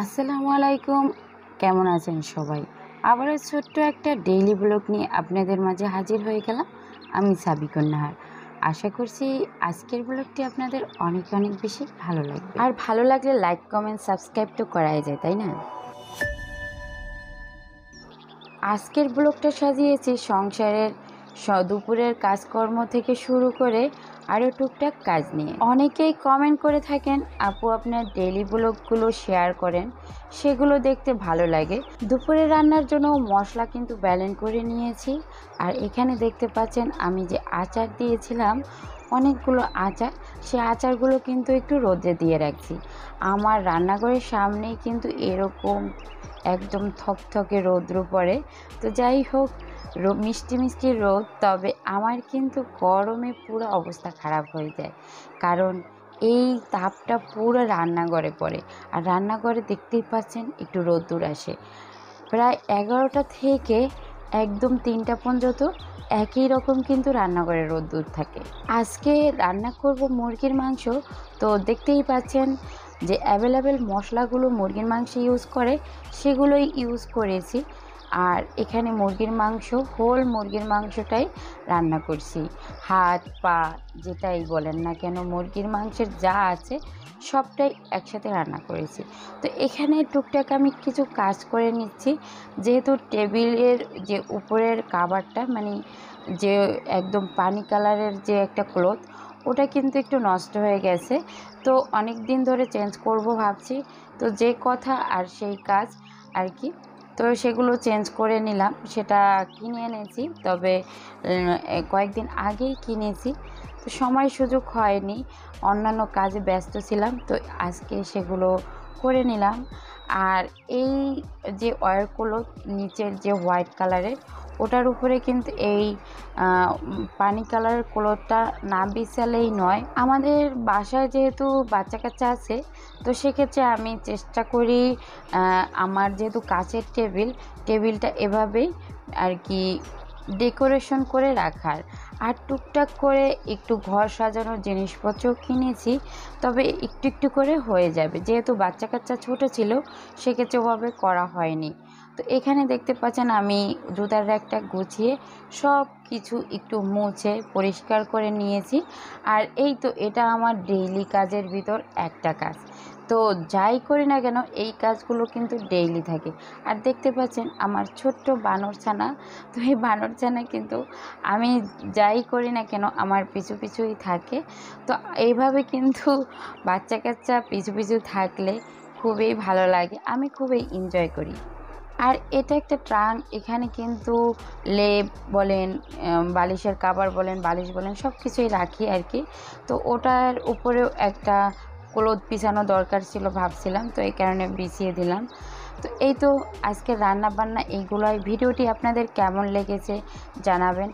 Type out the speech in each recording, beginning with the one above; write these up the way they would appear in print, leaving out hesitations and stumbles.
আসসালামু আলাইকুম, কেমন আছেন সবাই? আবারও ছোট্ট একটা ডেইলি ব্লগ নিয়ে আপনাদের মাঝে হাজির হয়ে গেলাম। আমি সাবিকুন নাহার। আশা করছি আজকের ব্লগটি আপনাদের অনেক অনেক বেশি ভালো লাগবে। আর ভালো লাগলে লাইক কমেন্ট সাবস্ক্রাইব তো করাই যায়, তাই না? আজকের ব্লগটা সাজিয়েছি সংসারের দুপুরের কাজকর্ম থেকে শুরু করে আরও টুকটাক কাজ নিয়ে। অনেকেই কমেন্ট করে থাকেন, আপু আপনার ডেইলি ব্লগগুলো শেয়ার করেন, সেগুলো দেখতে ভালো লাগে। দুপুরে রান্নার জন্য মশলা কিন্তু ব্যালেন্স করে নিয়েছি। আর এখানে দেখতে পাচ্ছেন আমি যে আচার দিয়েছিলাম, অনেকগুলো আচার, সে আচারগুলো কিন্তু একটু রোদে দিয়ে রাখছি। আমার রান্নাঘরের সামনেই কিন্তু এরকম একদম থকথকে রৌদ্র পড়ে। তো যাই হোক, মিষ্টি মিষ্টি রোদ, তবে আমার কিন্তু গরমে পুরো অবস্থা খারাপ হয়ে যায়, কারণ এই তাপটা পুরো রান্নাঘরে পড়ে। আর রান্নাঘরে দেখতেই পাচ্ছেন একটু রোদ্দুর আসে প্রায় 11টা থেকে একদম 3টা পর্যন্ত একই রকম কিন্তু রান্নাঘরে রোদ্দুর থাকে। আজকে রান্না করব মুরগির মাংস। তো দেখতেই পাচ্ছেন যে অ্যাভেলেবেল মশলাগুলো মুরগির মাংসে ইউজ করে, সেগুলোই ইউজ করেছি। আর এখানে মুরগির মাংস, হোল মুরগির মাংসটাই রান্না করছি। হাত পা যেটাই বলেন না কেন, মুরগির মাংসের যা আছে সবটাই একসাথে রান্না করেছি। তো এখানে টুকটাক আমি কিছু কাজ করে নিচ্ছি, যেহেতু টেবিলের যে উপরের কাভারটা, মানে যে একদম পানি কালারের যে একটা ক্লথ, ওটা কিন্তু একটু নষ্ট হয়ে গেছে। তো অনেক দিন ধরে চেঞ্জ করব ভাবছি। তো যে কথা আর সেই কাজ আর কি। তো সেগুলো চেঞ্জ করে নিলাম, সেটা কিনে এনেছি, তবে কয়েকদিন আগেই কিনেছি। তো সময় সুযোগ হয়নি, অন্যান্য কাজে ব্যস্ত ছিলাম, তো আজকে সেগুলো করে নিলাম। আর এই যে ওয়্যারগুলো নিচের যে হোয়াইট কালারের, ওটার উপরে কিন্তু এই পানি কালারের ক্লথটা না বিছালেই নয়। আমাদের বাসায় যেহেতু বাচ্চা কাচ্চা আছে, তো সেক্ষেত্রে আমি চেষ্টা করি আমার যেহেতু কাচের টেবিলটা এভাবেই আর কি ডেকোরেশন করে রাখার। আর টুকটাক করে একটু ঘর সাজানোর জিনিসপত্র কিনেছি, তবে একটু একটু করে হয়ে যাবে, যেহেতু বাচ্চা কাচ্চা ছোটো ছিল, সেক্ষেত্রে ওভাবে করা হয়নি। তো এখানে দেখতে পাচ্ছেন আমি জুতার র্যাকটা গুছিয়ে সব কিছু একটু মুছে পরিষ্কার করে নিয়েছি। আর এই তো এটা আমার ডেইলি কাজের ভিতর একটা কাজ। তো যাই করি না কেন, এই কাজগুলো কিন্তু ডেইলি থাকে। আর দেখতে পাচ্ছেন আমার ছোট্ট বানরছানা। তো এই বানরছানা কিন্তু আমি যাই করি না কেন আমার পিছু পিছুই থাকে। তো এইভাবে কিন্তু বাচ্চা কাচ্চা পিছু পিছু থাকলে খুবই ভালো লাগে, আমি খুবই এনজয় করি। আর এটা একটা ট্রাঙ্ক, এখানে কিন্তু লেপ বলেন, বালিশের কাভার বলেন, বালিশ বলেন, সব কিছুই রাখি আর কি। তো ওটার উপরেও একটা ক্লথ বিছানো দরকার ছিল ভাবছিলাম, তো এই কারণে বিছিয়ে দিলাম। তো এই তো আজকে রান্না বান্না এইগুলোই। ভিডিওটি আপনাদের কেমন লেগেছে জানাবেন।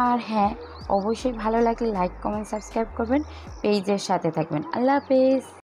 আর হ্যাঁ, অবশ্যই ভালো লাগলে লাইক কমেন্ট সাবস্ক্রাইব করবেন, পেজের সাথে থাকবেন। আল্লাহ হাফেজ।